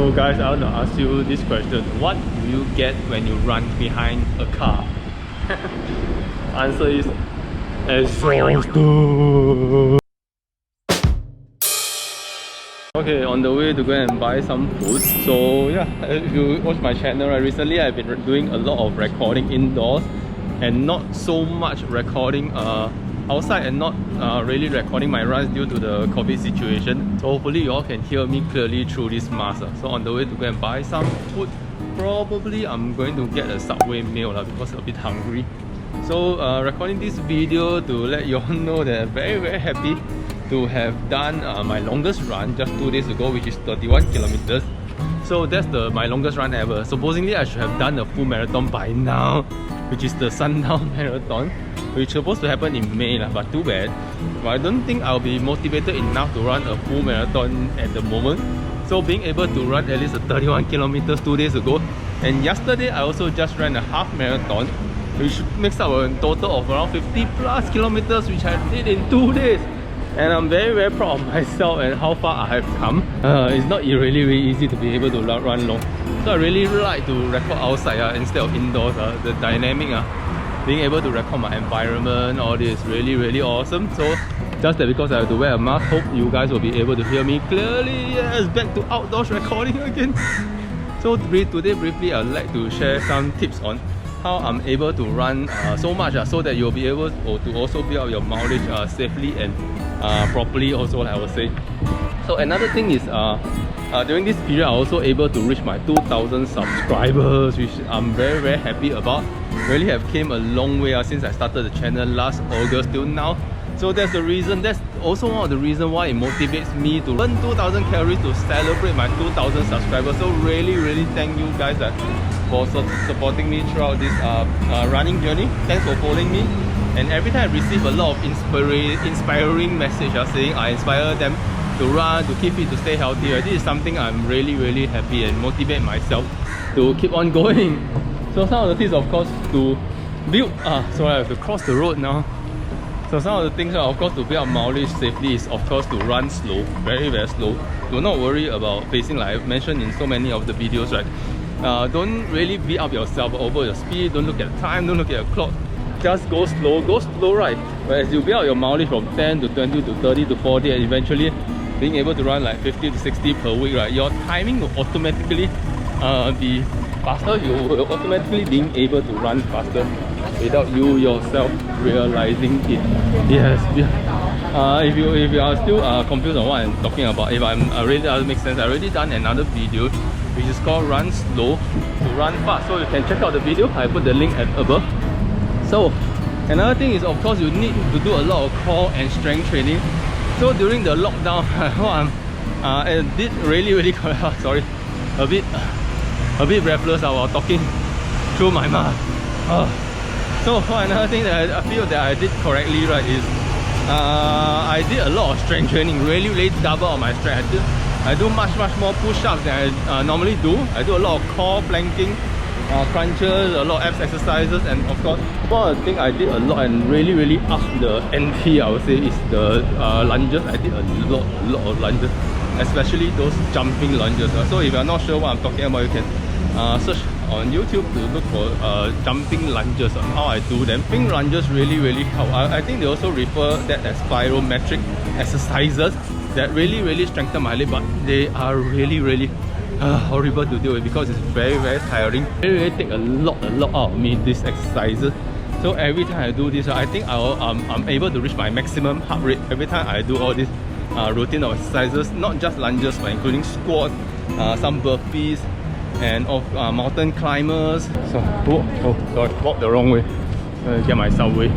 So guys, I want to ask you this question. What do you get when you run behind a car? Answer is exhausted. Okay, on the way to go and buy some food. So yeah, if you watch my channel, right, recently I've been doing a lot of recording indoors and not so much recording outside, and not really recording my runs due to the COVID situation. So hopefully you all can hear me clearly through this mask. So on the way to go and buy some food, probably I'm going to get a Subway meal because I'm a bit hungry. So recording this video to let you all know that I'm very happy to have done my longest run just 2 days ago, which is 31 kilometers. So that's my longest run ever. Supposedly I should have done a full marathon by now, which is the Sundown Marathon, which is supposed to happen in May, but too bad. But I don't think I'll be motivated enough to run a full marathon at the moment. So being able to run at least a 31 kilometers 2 days ago, and yesterday I also just ran a half marathon, which makes up a total of around 50 plus kilometers, which I did in 2 days. And I'm very proud of myself and how far I have come. It's not really easy to be able to run long. So I really like to record outside instead of indoors. The dynamic, being able to record my environment, all this really awesome. So just that because I have to wear a mask, hope you guys will be able to hear me clearly. Yes, back to outdoors recording again. So today briefly I'd like to share some tips on how I'm able to run so much so that you'll be able to also build up your mileage safely and properly also, I would say. So another thing is during this period I'm also able to reach my 2,000 subscribers, which I'm very happy about. Really have came a long way since I started the channel last August till now. So that's the reason, that's also one of the reasons why it motivates me to burn 2,000 calories to celebrate my 2,000 subscribers. So really thank you guys for supporting me throughout this running journey. Thanks for following me. And every time I receive a lot of inspiring message saying I inspire them to run, to keep fit, to stay healthy. This is something I'm really happy and motivate myself to keep on going. So some of the things, of course, to build sorry, I have to cross the road now. So some of the things, of course, to build up mileage safely is, of course, to run slow, very slow. Do not worry about pacing, like I've mentioned in so many of the videos, right? Don't really beat up yourself over your speed. Don't look at the time, don't look at your clock. Just go slow, right? But as you build up your mileage from 10 to 20 to 30 to 40, and eventually being able to run like 50 to 60 per week, right? Your timing will automatically be faster. You will automatically being able to run faster without you yourself realizing it. Yes. If you are still confused on what I'm talking about, if I'm really doesn't make sense, I already done another video which is called Run Slow to Run Fast. So you can check out the video. I put the link above. So another thing is, of course, you need to do a lot of core and strength training. So during the lockdown, I did really sorry, a bit breathless while talking through my mask. So another thing that I feel that I did correctly, right, is I did a lot of strength training, really double on my strength. I do much more push-ups than I normally do. I do a lot of core planking, crunches, a lot of abs exercises, and of course one of the things I did a lot and really up the NT, I would say, is the lunges. I did a lot of lunges, especially those jumping lunges. So if you're not sure what I'm talking about, you can search on YouTube to look for jumping lunges and how I do them. Jumping lunges really help. I think they also refer that as plyometric exercises that really strengthen my leg, but they are really horrible to deal with because it's very tiring. Really take a lot out of me, these exercises. So every time I do this, I think I'm able to reach my maximum heart rate every time I do all this routine of exercises, not just lunges but including squats, some burpees, and of mountain climbers. So sorry, walked the wrong way. Get my Subway.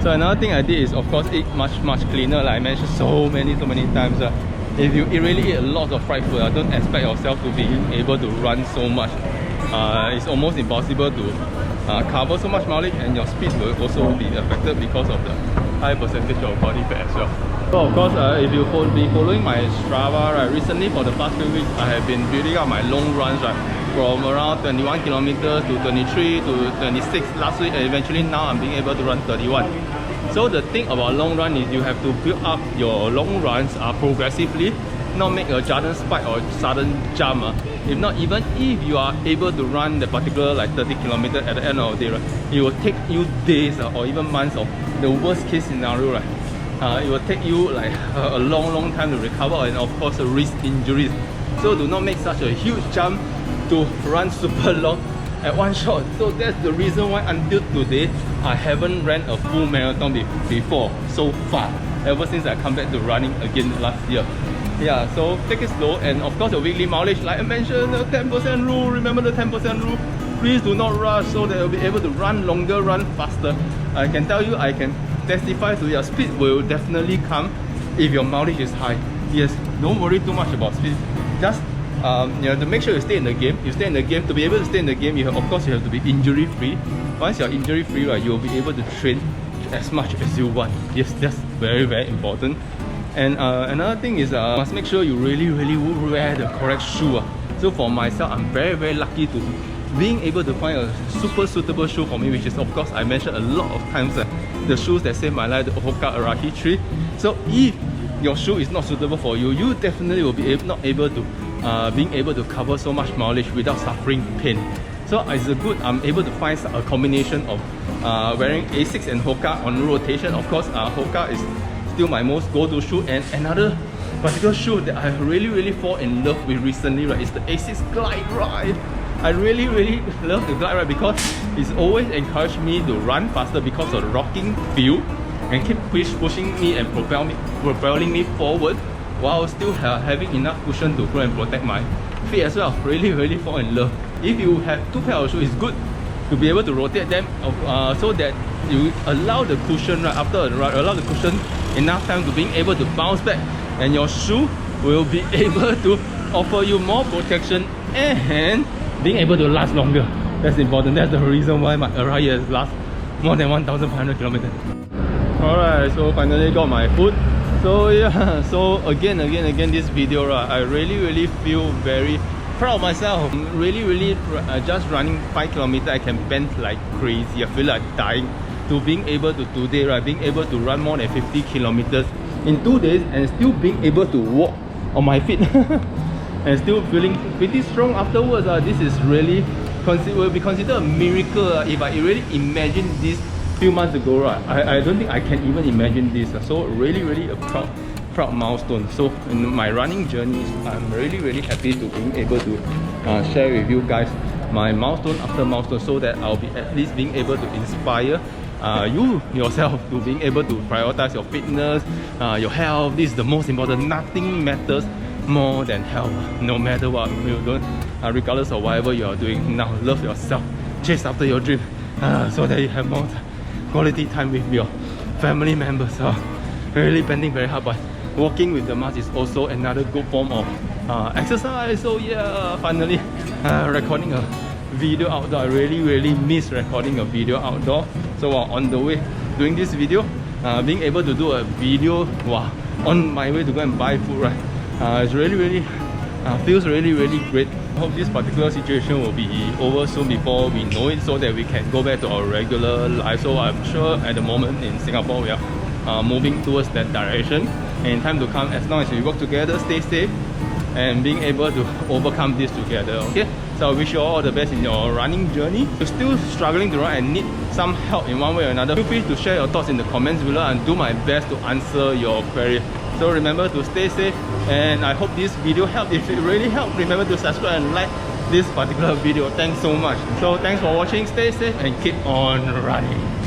So another thing I did is, of course, eat much cleaner. Like I mentioned so many times. If you really eat a lot of fried food, don't expect yourself to be able to run so much. It's almost impossible to cover so much mileage, and your speed will also be affected because of the high percentage of body fat as well. So of course, if you be following my Strava, right, recently for the past few weeks, I have been building up my long runs, right, from around 21 kilometers to 23 to 26 last week, and eventually now I'm being able to run 31. So the thing about long run is you have to build up your long runs progressively, not make a sudden spike or sudden jump. If not, even if you are able to run the particular like 30 kilometers at the end of the day, right, it will take you days or even months of the worst case scenario, right? It will take you like a long time to recover, and of course risk injuries. So do not make such a huge jump to run super long at one shot. So that's the reason why until today I haven't ran a full marathon before so far, ever since I come back to running again last year. Yeah, so take it slow, and of course your weekly mileage, like I mentioned, the 10% rule. Remember the 10% rule. Please do not rush, so that you'll be able to run longer, run faster. I can tell you, I can testify to your speed will definitely come if your mileage is high. Yes, don't worry too much about speed. Just you have to make sure you stay in the game. You stay in the game. To be able to stay in the game, of course you have to be injury free. Once you're injury free, right, you'll be able to train as much as you want. Yes, that's very important. And another thing is must make sure you really wear the correct shoe. So for myself, I'm very lucky to being able to find a super suitable shoe for me, which is, of course, I mentioned a lot of times, the shoes that saved my life, the Hoka Arahi 3. So if your shoe is not suitable for you, you definitely will be not able to being able to cover so much mileage without suffering pain. So it's I'm able to find a combination of wearing Asics and Hoka on rotation. Of course, Hoka is still my most go-to shoe, and another particular shoe that I really fall in love with recently, right, is the Asics Glide Ride. I really love the Glide Ride because it's always encouraged me to run faster because of the rocking feel, and keep pushing me and propelling me forward while still having enough cushion to go and protect my feet as well. Really fall in love. If you have two pairs of shoes, it's good to be able to rotate them so that you allow the cushion, right, after a ride, allow the cushion enough time to being able to bounce back, and your shoe will be able to offer you more protection and being able to last longer. That's important. That's the reason why my Arahi has lasted more than 1,500 kilometers. Alright, so finally got my food. So yeah, so again this video, right, I really feel very proud of myself. Really just running 5 kilometers, I can bend like crazy. I feel like dying. To being able to today, right, being able to run more than 50 kilometers in 2 days and still being able to walk on my feet and still feeling pretty strong afterwards. This is really will be considered a miracle. If I really imagined this few months ago, right, I don't think I can even imagine this. So really a proud milestone. So in my running journey, I'm really happy to being able to share with you guys my milestone after milestone, so that I'll be at least being able to inspire you yourself to being able to prioritize your fitness, your health. This is the most important. Nothing matters more than health, no matter what you do, regardless of whatever you are doing. Now love yourself, chase after your dream, so that you have more quality time with your family members. Really bending very hard, but walking with the mask is also another good form of exercise. So yeah, finally recording a video outdoor. I really miss recording a video outdoor. So on the way doing this video, being able to do a video on my way to go and buy food, right, it's really feels really great. I hope this particular situation will be over soon before we know it, so that we can go back to our regular life. So I'm sure at the moment in Singapore we are moving towards that direction, and in time to come, as long as we work together, stay safe, and being able to overcome this together. Okay, so I wish you all the best in your running journey. If you're still struggling to run and need some help in one way or another, feel free to share your thoughts in the comments below, and do my best to answer your query. So remember to stay safe, and I hope this video helped. If it really helped, remember to subscribe and like this particular video. Thanks so much. So thanks for watching, stay safe and keep on running.